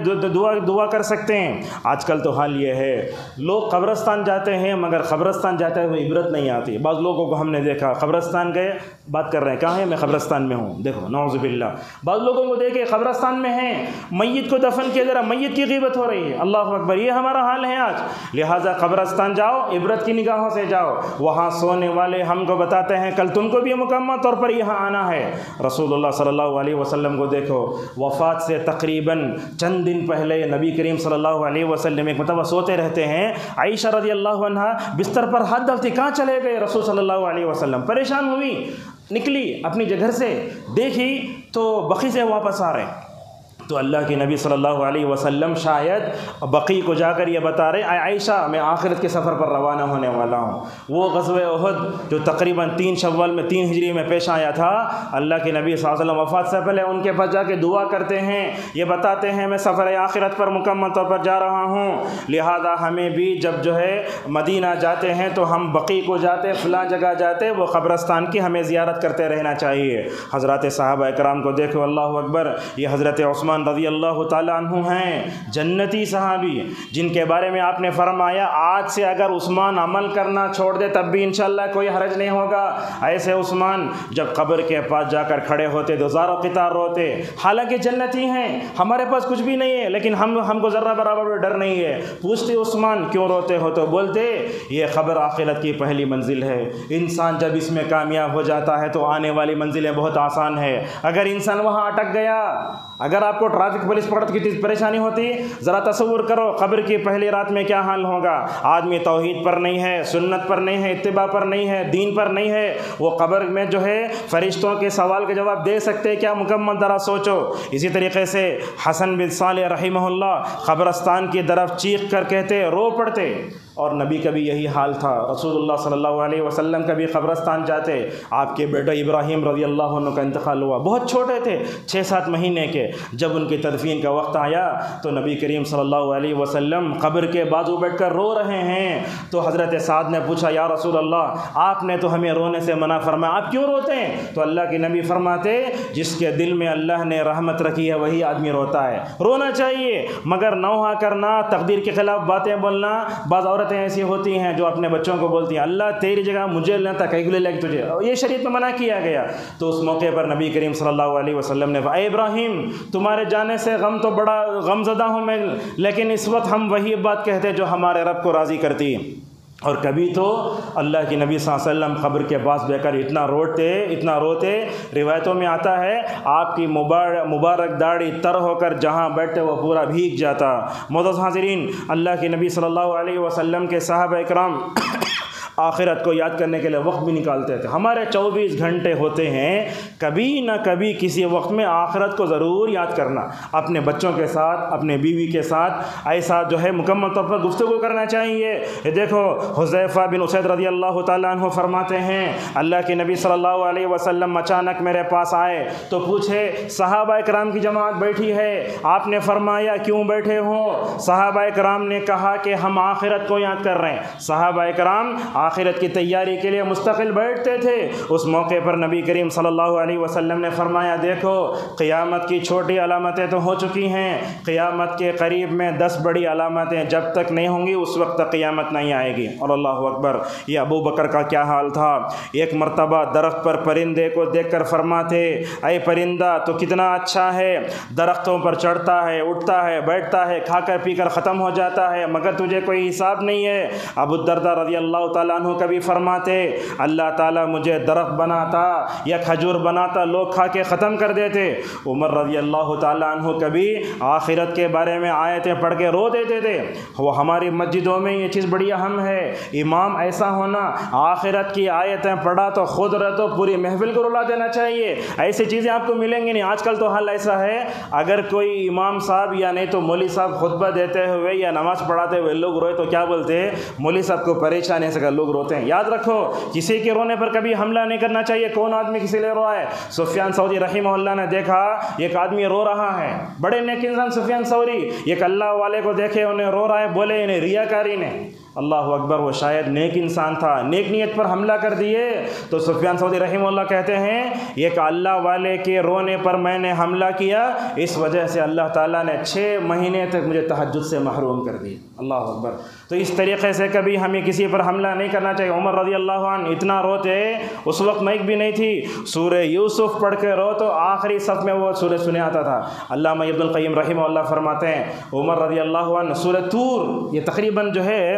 Speaker 1: دعا کر سکتے ہیں۔ آج کل تو حال یہ ہے لوگ قبرستان جاتے ہیں مگر قبرستان جاتے ہوئے عبرت نہیں آتی۔ بعض لوگوں کو ہم نے دیکھا قبرستان گئے، بات کر رہے ہیں کہاں ہے؟ میں قبرستان میں ہوں، دیکھو نعوذ باللہ۔ بعض لوگوں کو دیکھے قبرستان میں ہیں، میت کو دفن کیا، ذرا میت کی غیبت ہو رہی ہے۔ اللہ اکبر! یہ ہمارا حال ہے آج۔ لہٰذا قبرستان جاؤ، عبرت کی نگاہوں سے جاؤ، وہاں سونے والے ہم کو بتاتے ہیں کل تم کو بھی مکمل طور پر یہاں آنا ہے۔ رسول اللہ صلی اللہ علیہ وسلم کو دیکھو، وفات سے تقریباً چند دن پہلے نبی کریم صلی اللہ علیہ وسلم ایک مرتبہ سوتے رہتے ہیں، عائشہ رضی اللہ عنہ بستر پر ہاتھ ڈالتی، کہاں چلے گئے رسول صلی اللہ علیہ وسلم؟ پریشان ہوئی، نکلی اپنی جگہ سے، دیکھی تو بقی سے واپس آ رہے ہیں۔ تو اللہ کے نبی صلی اللہ علیہ وسلم شاید بقیع کو جا کر یہ بتا رہے عائشہ میں آخرت کے سفر پر روانہ ہونے والا ہوں۔ وہ غزوہ احد جو تقریباً 3 شوال میں 3 ہجری میں پیش آیا تھا، اللہ کے نبی صلی اللہ علیہ وسلم وفات سے پہلے ان کے پاس جا کے دعا کرتے ہیں، یہ بتاتے ہیں میں سفر آخرت پر مکمل طور پر جا رہا ہوں، لہذا ہمیں بھی جب جو ہے مدینہ جاتے ہیں تو ہم بقیع کو جاتے، فلاں جگہ جاتے، وہ قبرستان کی ہمیں زیارت کرتے رہنا چاہیے۔ حضرات صحابہ کرام کو دیکھو، اللہ اکبر، یہ حضرت عثمان رضی اللہ تعالیٰ عنہ ہیں، جنتی صحابی، جن کے بارے میں آپ نے فرمایا آج سے اگر عثمان عمل کرنا چھوڑ دے تب بھی انشاءاللہ کوئی حرج نہیں ہوگا۔ ایسے عثمان جب قبر کے پاس جا کر کھڑے ہوتے تو زار و قطار روتے، حالانکہ جنتی ہیں، ہمارے پاس کچھ بھی نہیں ہے لیکن ہم کو ذرہ برابر بھی ڈر نہیں ہے۔ پوچھتے عثمان کیوں روتے ہو تو بولتے یہ قبر آخرت کی پہلی منزل ہے، انسان جب اس میں کامیاب ہو جاتا ہے تو آنے والی منزلیں بہت آسان ہے۔ اگر انسان وہاں اٹک گیا، اگر آپ کو ٹریفک پولیس پکڑ کی پریشانی ہوتی، ذرا تصور کرو قبر کی پہلی رات میں کیا حال ہوگا۔ آدمی توحید پر نہیں ہے، سنت پر نہیں ہے، اتباع پر نہیں ہے، دین پر نہیں ہے، وہ قبر میں جو ہے فرشتوں کے سوال کا جواب دے سکتے کیا؟ مکمل ذرا سوچو۔ اسی طریقے سے حسن بن صالح رحمہ اللہ قبرستان کی طرف چیخ کر کہتے، رو پڑتے، اور نبی کا بھی یہی حال تھا، رسول اللہ صلی اللہ علیہ وسلم کبھی قبرستان جاتے۔ آپ کے بیٹا ابراہیم رضی اللہ عنہ کا انتقال ہوا، بہت چھوٹے تھے، 6-7 مہینے کے۔ جب ان کی تدفین کا وقت آیا تو نبی کریم صلی اللہ علیہ وسلم قبر کے بازو بیٹھ کر رو رہے ہیں، تو حضرت سعد نے پوچھا یا رسول اللہ آپ نے تو ہمیں رونے سے منع فرمایا، آپ کیوں روتے ہیں؟ تو اللہ کے نبی فرماتے جس کے دل میں اللہ نے رحمت رکھی ہے وہی آدمی روتا ہے، رونا چاہیے، مگر نوحہ کرنا، تقدیر کے خلاف باتیں بولنا۔ بعض عورتیں ایسی ہوتی ہیں جو اپنے بچوں کو بولتی ہیں اللہ تیری جگہ مجھے لیتا کہیں لے لے تجھے، یہ شریعت میں منع کیا گیا۔ تو اس موقع پر نبی کریم صلی اللہ علیہ وسلم نے اے ابراہیم تمہارے جانے سے غم تو بڑا غم زدہ ہوں میں، لیکن اس وقت ہم وہی بات کہتے جو ہمارے رب کو راضی کرتی ہے۔ اور کبھی تو اللہ کی نبی صلی اللہ علیہ وسلم قبر کے پاس بیٹھ کر اتنا روتے، روایتوں میں آتا ہے آپ کی مبارک داڑھی تر ہو کر جہاں بیٹھتے وہ پورا بھیگ جاتا۔ معزز حاضرین، اللہ کے نبی صلی اللہ علیہ وسلم کے صحابہ اکرام آخرت کو یاد کرنے کے لیے وقت بھی نکالتے تھے۔ ہمارے 24 گھنٹے ہوتے ہیں، کبھی نہ کبھی کسی وقت میں آخرت کو ضرور یاد کرنا، اپنے بچوں کے ساتھ، اپنے بیوی کے ساتھ ایسا جو ہے مکمل طور پر گفتگو کرنا چاہیے۔ یہ دیکھو حذیفہ بن اسید رضی اللہ تعالیٰ عنہ فرماتے ہیں اللہ کے نبی صلی اللہ علیہ وسلم اچانک میرے پاس آئے تو پوچھے صحابہ اکرام کی جماعت بیٹھی ہے، آپ نے فرمایا کیوں بیٹھے ہو؟ صحابہ اکرام نے کہا کہ ہم آخرت کو یاد کر رہے ہیں۔ صحابہ اکرام آخرت کی تیاری کے لیے مستقل بیٹھتے تھے۔ اس موقع پر نبی کریم صلی اللہ علیہ وسلم نے فرمایا دیکھو قیامت کی چھوٹی علامتیں تو ہو چکی ہیں، قیامت کے قریب میں 10 بڑی علامتیں جب تک نہیں ہوں گی اس وقت تک قیامت نہیں آئے گی۔ اور اللہ اکبر، یہ ابو بکر کا کیا حال تھا، ایک مرتبہ درخت پر پرندے کو دیکھ کر فرماتے اے پرندہ تو کتنا اچھا ہے، درختوں پر چڑھتا ہے، اٹھتا ہے، بیٹھتا ہے، کھا کر پی کر ختم ہو جاتا ہے، مگر تجھے کوئی حساب نہیں ہے۔ ابو الدرداء رضی اللہ تعالیٰ عنہ کبھی فرماتے اللہ تعالیٰ مجھے درخت بناتا یا کھجور بناتا، لوگ کھا کے ختم کر دیتے۔ عمر رضی اللہ تعالیٰ عنہ کبھی آخرت کے بارے میں آیتیں پڑھ کے رو دیتے تھے۔ وہ ہماری مسجدوں میں یہ چیز بڑی اہم ہے، امام ایسا ہونا، آخرت کی آیتیں پڑھا تو خود رہ تو پوری محفل کو رلا دینا چاہیے۔ ایسی چیزیں آپ کو ملیں گی نہیں۔ آج کل تو حال ایسا ہے اگر کوئی امام صاحب یا نہیں تو مولوی صاحب خطبہ دیتے ہوئے یا نماز پڑھاتے ہوئے لوگ روئے تو کیا بولتے ہیں؟ مولوی صاحب کو پریشانی سے لوگ روتے ہیں۔ یاد رکھو کسی کے رونے پر کبھی حملہ نہیں کرنا چاہیے۔ کون آدمی کسی لیے روا ہے؟ سفیان ثوری رحمہ اللہ نے دیکھا ایک آدمی رو رہا ہے، بڑے نیک انسان سفیان ثوری، ایک اللہ والے کو دیکھے انہیں رو رہا ہے، بولے انہیں ریاکاری نے، اللہ اکبر، وہ شاید نیک انسان تھا، نیک نیت پر حملہ کر دیے۔ تو سفیان ثوری رحمہ اللہ کہتے ہیں ایک اللہ والے کے رونے پر میں نے حملہ کیا، اس وجہ سے اللہ تعالیٰ نے 6 مہینے تک مجھے تہجد سے محروم کر دی۔ اللہ اکبر۔ تو اس طریقے سے کبھی ہمیں کسی پر حملہ نہیں کرنا چاہیے۔ عمر رضی اللہ عنہ اتنا روتے، اس وقت مائک بھی نہیں تھی، سورہ یوسف پڑھ کے رو تو آخری صف میں وہ سورہ سنے آتا تھا۔ علامہ ابن القیم رحمہ اللہ فرماتے ہیں عمر رضی اللہ عنہ سورہ طور، یہ تقریباً جو ہے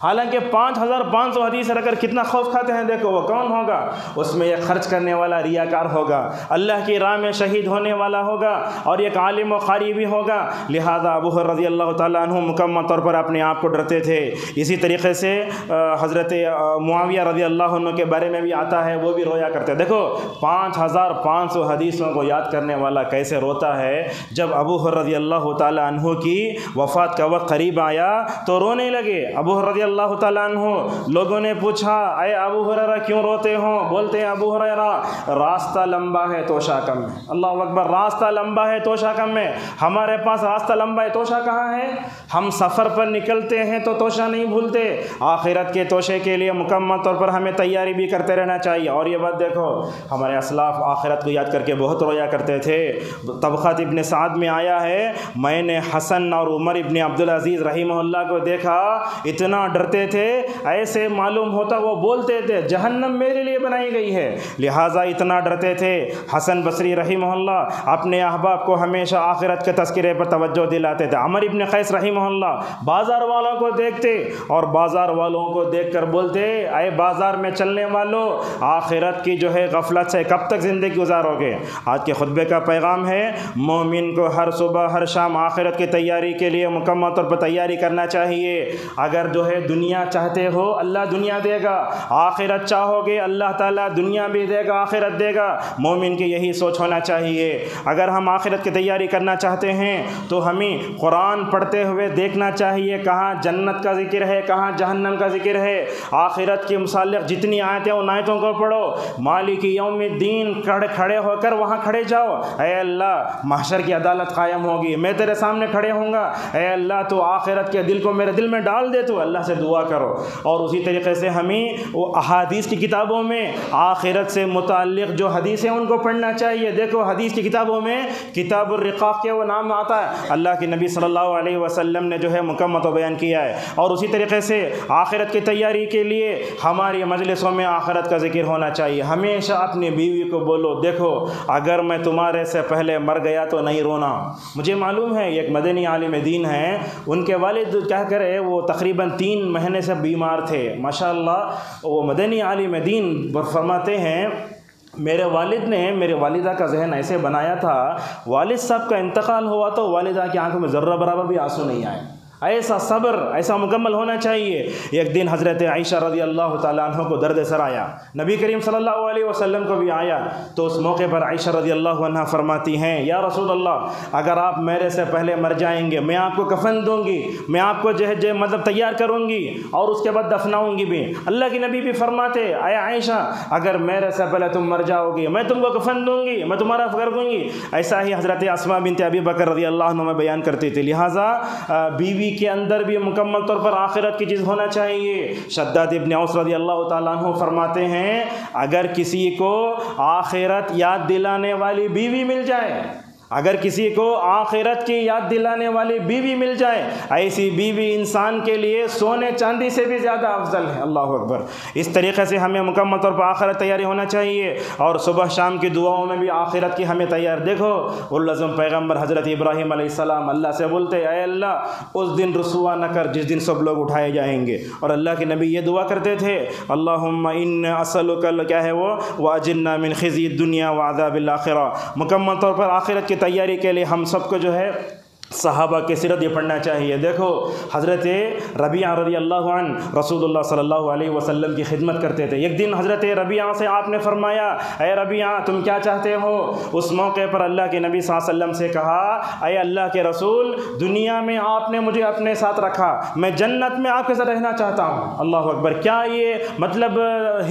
Speaker 1: حالانکہ 5500 حدیث رکھ کر کتنا خوف کھاتے ہیں. دیکھو وہ کون ہوگا؟ اس میں ایک خرچ کرنے والا ریاکار ہوگا، اللہ کی راہ میں شہید ہونے والا ہوگا، اور ایک عالم و قاری بھی ہوگا. لہذا ابو ہریرہ رضی اللہ تعالیٰ عنہ مکمل طور پر اپنے آپ کو ڈرتے تھے. اسی طریقے سے حضرت معاویہ رضی اللہ عنہ کے بارے میں بھی آتا ہے، وہ بھی رویا کرتے. دیکھو 5500 حدیثوں کو یاد کرنے والا کیسے روتا ہے. جب ابو ہریرہ رضی اللہ تعالیٰ عنہ کی وفات کا وقت قریب آیا تو رونے لگے. ابو ہریرہ رضی اللہ تعالیٰ عنہ، لوگوں نے پوچھا اے ابو ہریرہ کیوں روتے ہو؟ بولتے ہیں ابو ہریرہ راستہ لمبا ہے توشہ کم ہے. اللہ اکبر، راستہ لمبا ہے توشہ کم ہے. ہمارے پاس راستہ لمبا ہے، توشہ کہاں ہے؟ ہم سفر پر نکلتے ہیں تو توشہ نہیں بھولتے. آخرت کے توشے کے لیے مکمل طور پر ہمیں تیاری بھی کرتے رہنا چاہیے. اور یہ بات دیکھو، ہمارے اسلاف آخرت کو یاد کر کے بہت رویا کرتے تھے. طبقات ابن سعد میں آیا ہے، میں نے حسن اور عمر ابن عبدالعزیز رحمہ اللہ کو دیکھا، اتنا ڈرتے تھے ایسے معلوم ہوتا وہ بولتے تھے جہنم میرے لیے بنائی گئی ہے. لہٰذا اتنا ڈرتے تھے. حسن بصری رحمہ اللہ اپنے احباب کو ہمیشہ آخرت کے تذکرے پر توجہ دلاتے تھے. عمر ابن قیس رحمہ اللہ بازار والوں کو دیکھتے اور بازار والوں کو دیکھ کر بولتے اے بازار میں چلنے والوں، آخرت کی جو ہے غفلت سے کب تک زندگی گزارو گے؟ آج کے خطبے کا پیغام ہے، مومن کو ہر صبح ہر شام آخرت کی تیاری کے لیے مکمل طور پر تیاری کرنا چاہیے. اگر جو ہے دنیا چاہتے ہو اللہ دنیا دے گا، آخرت چاہو گے اللہ تعالیٰ دنیا بھی دے گا آخرت دے گا. مومن کی یہی سوچ ہونا چاہیے. اگر ہم آخرت کی تیاری کرنا چاہتے ہیں تو ہمیں قرآن پڑھتے ہوئے دیکھنا چاہیے کہاں جنت کا ذکر ہے، کہاں جہنم کا ذکر ہے. آخرت کے متعلق جتنی آیتیں ان آیتوں کو پڑھو. مالک یوم الدین کھڑے ہو کر وہاں کھڑے جاؤ، اے اللہ محشر کی عدالت قائم ہوگی، میں تیرے سامنے کھڑے ہوں گا، اے اللہ تو آخرت کے دل کو میرے دل میں ڈال دے. تو اللہ سے دعا کرو. اور اسی طریقے سے ہمیں وہ احادیث کی کتابوں میں آخرت سے متعلق جو حدیث ہیں ان کو پڑھنا چاہیے. دیکھو حدیث کی کتابوں میں کتاب الرقاق کے وہ نام آتا ہے، اللہ کے نبی صلی اللہ علیہ وسلم نے جو ہے مکمل تو بیان کیا ہے. اور اسی طریقے سے آخرت کی تیاری کے لیے ہماری مجلسوں میں آخرت کا ذکر ہونا چاہیے. ہمیشہ اپنی بیوی کو بولو دیکھو اگر میں تمہارے سے پہلے مر گیا تو نہیں رونا. مجھے معلوم ہے ایک مدنی عالم دین ہیں، ان کے والد کیا کرے وہ تقریباً 3 مہینے سے بیمار تھے. ماشاءاللہ وہ مدنی عالم دین فرماتے ہیں میرے والد نے میرے والدہ کا ذہن ایسے بنایا تھا، والد صاحب کا انتقال ہوا تو والدہ کی آنکھوں میں ذرہ برابر بھی آنسو نہیں آئے. ایسا صبر ایسا مکمل ہونا چاہیے. ایک دن حضرت عائشہ رضی اللہ تعالیٰ عنہ کو درد سر آیا، نبی کریم صلی اللہ علیہ وسلم کو بھی آیا. تو اس موقع پر عائشہ رضی اللہ عنہ فرماتی ہیں یا رسول اللہ اگر آپ میرے سے پہلے مر جائیں گے میں آپ کو کفن دوں گی، میں آپ کو مطلب تیار کروں گی اور اس کے بعد دفناؤں گی بھی. اللہ کے نبی بھی فرماتے اے عائشہ اگر میرے سے پہلے تم مر جاؤ گی میں تم کو کفن دوں گی، میں تمہارا فکر دوں گی. ایسا ہی حضرت اسماء بنت ابی بکر رضی اللہ عنہ میں بیان کرتی تھی. لہٰذا بیوی کے اندر بھی مکمل طور پر آخرت کی چیز ہونا چاہیے. شداد ابن اوس رضی اللہ تعالیٰ عنہ فرماتے ہیں اگر کسی کو آخرت یاد دلانے والی بیوی مل جائے، اگر کسی کو آخرت کی یاد دلانے والی بیوی مل جائے، ایسی بیوی انسان کے لیے سونے چاندی سے بھی زیادہ افضل ہے. اللہ اکبر. اس طریقے سے ہمیں مکمل طور پر آخرت تیاری ہونا چاہیے. اور صبح شام کی دعاؤں میں بھی آخرت کی ہمیں تیار. دیکھو العظم پیغمبر حضرت ابراہیم علیہ السلام اللہ سے بولتے اے اللہ اس دن رسوا نہ کر جس دن سب لوگ اٹھائے جائیں گے. اور اللہ کے نبی یہ دعا کرتے تھے اللہم ان اسألک کیا ہے وہ واجرنا من خزی الدنیا وعذاب الآخرہ. مکمل طور پر آخرت کی تیاری کے لیے ہم سب کو جو ہے صحابہ کے سیرت یہ پڑھنا چاہیے. دیکھو حضرت ربیعہ رضی اللہ عنہ رسول اللہ صلی اللہ علیہ وسلم کی خدمت کرتے تھے. ایک دن حضرت ربیعہ سے آپ نے فرمایا اے ربیعہ تم کیا چاہتے ہو؟ اس موقع پر اللہ کے نبی صلی اللہ علیہ وسلم سے کہا اے اللہ کے رسول دنیا میں آپ نے مجھے اپنے ساتھ رکھا، میں جنت میں آپ کے ساتھ رہنا چاہتا ہوں. اللہ اکبر. کیا یہ مطلب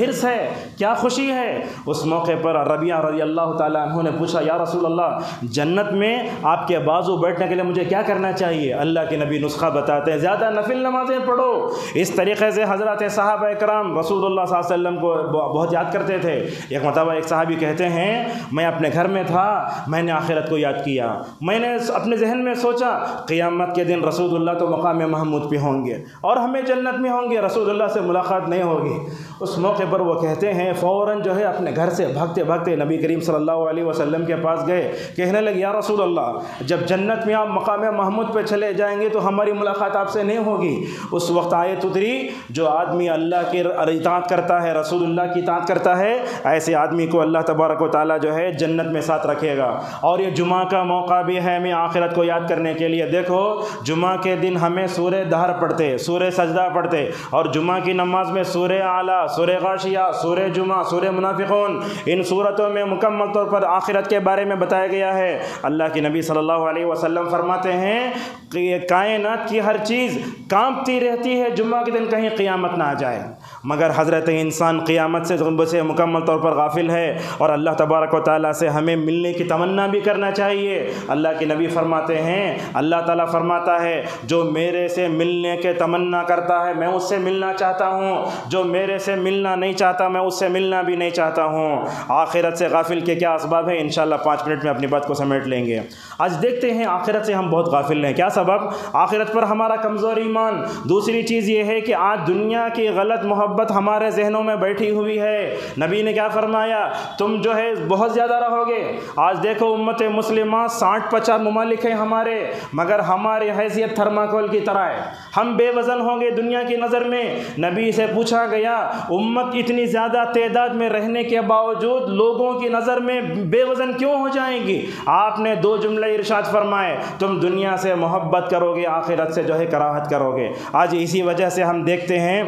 Speaker 1: حرص ہے، کیا خوشی ہے. اس موقع پر ربیعہ رضی اللہ تعالیٰ عنہ نے پوچھا یا رسول اللہ جنت میں آپ کے بازو بیٹھنے کے لیے مجھے کیا کرنا چاہیے؟ اللہ کے نبی نسخہ بتاتے ہیں زیادہ نفل نمازیں پڑھو. اس طریقے سے حضرت صحابہ اکرام رسول اللہ صلی اللہ علیہ وسلم کو بہت یاد کرتے تھے. ایک مرتبہ ایک صحابی کہتے ہیں میں اپنے گھر میں تھا، میں نے آخرت کو یاد کیا، میں نے اپنے ذہن میں سوچا قیامت کے دن رسول اللہ تو مقام محمود پہ ہوں گے اور ہمیں جنت میں ہوں گے، رسول اللہ سے ملاقات نہیں ہوگی. اس موقع پر وہ کہتے ہیں فوراً جو ہے اپنے گھر سے بھاگتے بھاگتے نبی کریم صلی اللہ علیہ وسلم کے پاس گئے، کہنے لگے یا رسول اللہ جب جنت میں آپ مقام محمود پہ چلے جائیں گے تو ہماری ملاقات آپ سے نہیں ہوگی۔ اس وقت آیت اتری جو آدمی اللہ کی اطاعت کرتا ہے، رسول اللہ کی اطاعت کرتا ہے، ایسے آدمی کو اللہ تبارک و تعالیٰ جو ہے جنت میں ساتھ رکھے گا۔ اور یہ جمعہ کا موقع بھی ہے ہمیں آخرت کو یاد کرنے کے لیے۔ دیکھو جمعہ کے دن ہمیں سورہ دہر پڑھتے، سورہ سجدہ پڑھتے، اور جمعہ کی نماز میں سورہ اعلیٰ، سورہ غاشیہ، سورہ جمعہ، سورہ منافقون، ان صورتوں میں مکمل طور پر آخرت کے بارے میں بتایا گیا ہے۔ اللہ کے نبی صلی اللہ علیہ وسلم فرماتے ہیں کہ کائنات کی ہر چیز کانپتی رہتی ہے جمعہ کے دن کہیں قیامت نہ آ جائے، مگر حضرت انسان قیامت سے مکمل طور پر غافل ہے، اور اللہ تبارک و تعالیٰ سے ہمیں ملنے کی تمنا بھی کرنا چاہیے۔ اللہ کے نبی فرماتے ہیں، اللہ تعالیٰ فرماتا ہے جو میرے سے ملنے کے تمنا کرتا ہے میں اس سے ملنا چاہتا ہوں، جو میرے سے ملنا نہیں چاہتا میں اس سے ملنا بھی نہیں چاہتا ہوں۔ آخرت سے غافل کے کیا اسباب ہیں؟ انشاءاللہ 5 منٹ میں اپنی بات کو سمیٹ لیں گے۔ آج دیکھتے ہیں آخرت سے ہم بہت غافل ہیں۔ کیا سبب؟ آخرت پر ہمارا کمزور ایمان۔ دوسری چیز یہ ہے کہ آج دنیا کی غلط محبت ہمارے ذہنوں میں بیٹھی ہوئی ہے۔ نبی نے کیا فرمایا؟ تم جو ہے بہت زیادہ رہو گے۔ آج دیکھو امت مسلمہ 60-50 ممالک ہیں ہمارے، مگر ہماری حیثیت تھرماکول کی طرح ہے، ہم بے وزن ہوں گے دنیا کی نظر میں۔ نبی سے پوچھا گیا امت اتنی زیادہ تعداد میں رہنے کے باوجود لوگوں کی نظر میں بے وزن کیوں ہو جائیں گی؟ آپ نے 2 جملے ارشاد فرمائے، تم دنیا سے محبت کرو گے، آخرت سے جو ہے کراہت کرو گے۔ آج اسی وجہ سے ہم دیکھتے ہیں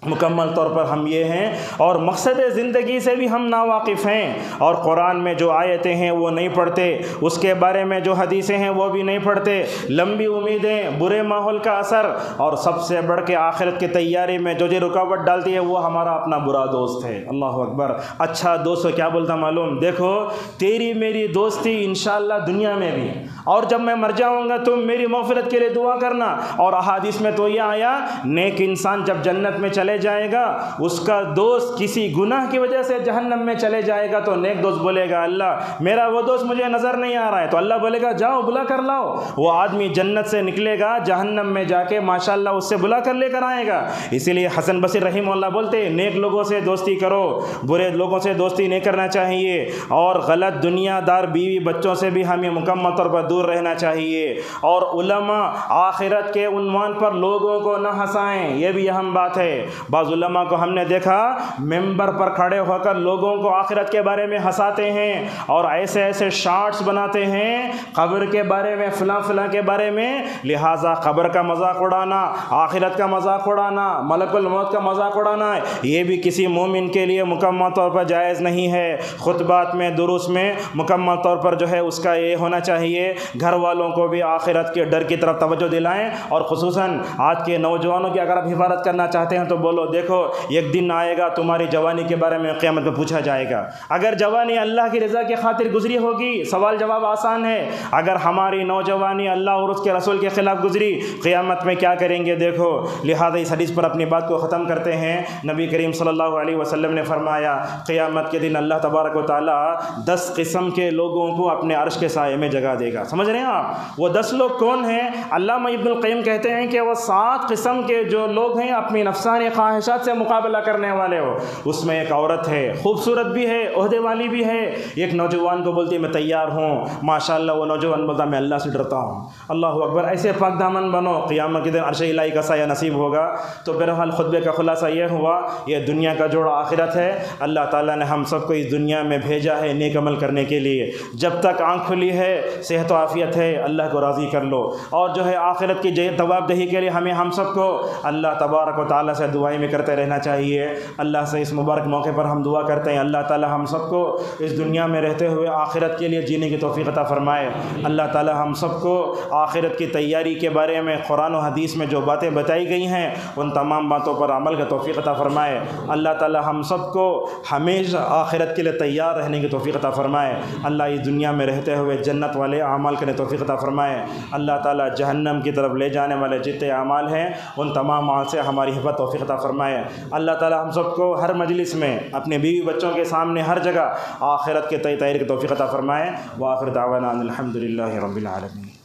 Speaker 1: مکمل طور پر ہم یہ ہیں، اور مقصد زندگی سے بھی ہم ناواقف ہیں، اور قرآن میں جو آیتیں ہیں وہ نہیں پڑھتے، اس کے بارے میں جو حدیثیں ہیں وہ بھی نہیں پڑھتے۔ لمبی امیدیں، برے ماحول کا اثر، اور سب سے بڑھ کے آخرت کی تیاری میں جو رکاوٹ ڈالتی ہے وہ ہمارا اپنا برا دوست ہے۔ اللہ اکبر! اچھا دوست کو کیا بولتا معلوم؟ دیکھو تیری میری دوستی انشاءاللہ دنیا میں بھی، اور جب میں مر جاؤں گا تم میری مغفرت کے لیے دعا کرنا۔ اور احادیث میں تو یہ آیا نیک انسان جب جنت میں چلے جائے گا، اس کا دوست کسی گناہ کی وجہ سے جہنم میں چلے جائے گا، تو نیک دوست بولے گا اللہ میرا وہ دوست مجھے نظر نہیں آ رہا ہے، تو اللہ بولے گا جاؤ بلا کر لاؤ۔ وہ آدمی جنت سے نکلے گا، جہنم میں جا کے ماشاءاللہ اس سے بلا کر لے کر آئے گا۔ اسی لیے حسن بصری رحمہ اللہ بولتے ہیں نیک لوگوں سے دوستی کرو، برے لوگوں سے دوستی نہیں کرنا چاہیے، اور غلط دنیا دار بیوی بچوں سے بھی ہمیں مکمل طور پر دور رہنا چاہیے۔ اور علماء آخرت کے عنوان پر لوگوں کو نہ ہنسائیں، یہ بھی اہم بات ہے۔ بعض علماء کو ہم نے دیکھا ممبر پر کھڑے ہو کر لوگوں کو آخرت کے بارے میں ہنساتے ہیں، اور ایسے ایسے شارٹس بناتے ہیں قبر کے بارے میں، فلاں فلاں کے بارے میں۔ لہٰذا قبر کا مذاق اڑانا، آخرت کا مذاق اڑانا، ملک الموت کا مذاق اڑانا، یہ بھی کسی مومن کے لیے مکمل طور پر جائز نہیں ہے۔ خطبات میں، دروس میں مکمل طور پر جو ہے اس کا یہ ہونا چاہیے، گھر والوں کو بھی آخرت کے ڈر کی طرف توجہ دلائیں، اور خصوصاً آج کے نوجوانوں کی اگر آپ حفاظت کرنا چاہتے ہیں تو بولو دیکھو ایک دن آئے گا تمہاری جوانی کے بارے میں قیامت میں پوچھا جائے گا۔ اگر جوانی اللہ کی رضا کی خاطر گزری ہوگی سوال جواب آسان ہے، اگر ہماری نوجوانی اللہ اور اس کے رسول کے خلاف گزری قیامت میں کیا کریں گے دیکھو۔ لہذا اس حدیث پر اپنی بات کو ختم کرتے ہیں۔ نبی کریم صلی اللہ علیہ وسلم نے فرمایا قیامت کے دن اللہ تبارک و تعالیٰ 10 قسم کے لوگوں کو اپنے عرش کے سائے میں جگہ دے گا۔ سمجھ رہے ہیں آپ؟ وہ 10 لوگ کون ہیں؟ علامہ ابن القیم کہتے ہیں کہ وہ 7 قسم کے جو لوگ ہیں اپنی نفسانی خواہشات سے مقابلہ کرنے والے ہو۔ اس میں ایک عورت ہے، خوبصورت بھی ہے، عہدے والی بھی ہے۔ ایک نوجوان کو بولتی میں تیار ہوں، ماشاءاللہ وہ نوجوان بولتا میں اللہ سے ڈرتا ہوں۔ اللہ اکبر! ایسے پاک دامن بنو، قیامت کے دن عرش الہی کا سایہ نصیب ہوگا۔ تو بہرحال خطبے کا خلاصہ یہ ہوا، یہ دنیا کا جوڑا آخرت ہے۔ اللہ تعالیٰ نے ہم سب کو اس دنیا میں بھیجا ہے نیک عمل کرنے کے لیے۔ جب تک آنکھ کھلی ہے، صحت و عافیت ہے، اللہ کو راضی کر لو، اور جو ہے آخرت کی جواب دہی کے لیے ہم سب کو اللہ تبارک و تعالیٰ سے دعائیں میں کرتے رہنا چاہیے۔ اللہ سے اس مبارک موقع پر ہم دعا کرتے ہیں اللہ تعالیٰ ہم سب کو اس دنیا میں رہتے ہوئے آخرت کے لیے جینے کی توفیق عطا فرمائے۔ اللہ تعالیٰ ہم سب کو آخرت کی تیاری کے بارے میں قرآن و حدیث میں جو باتیں بتائی گئی ہیں ان تمام باتوں پر عمل کا توفیق عطا فرمائے۔ اللہ تعالیٰ ہم سب کو ہمیشہ آخرت کے لیے تیار رہنے کی توفیق عطا فرمائے۔ اللہ اس دنیا میں رہتے ہوئے جنت والے اعمال کرنے توفیق عطا فرمائے۔ اللہ تعالیٰ جہنم کی طرف لے جانے والے جتنے اعمال ہیں ان تمام اعمال سے ہماری حفاظت توفیق عطا فرمائے۔ اللہ تعالیٰ ہم سب کو ہر مجلس میں اپنے بیوی بچوں کے سامنے ہر جگہ آخرت کے تیاری کی توفیق عطا فرمائے۔ وآخر دعوانا ان الحمد للہ رب العالمین۔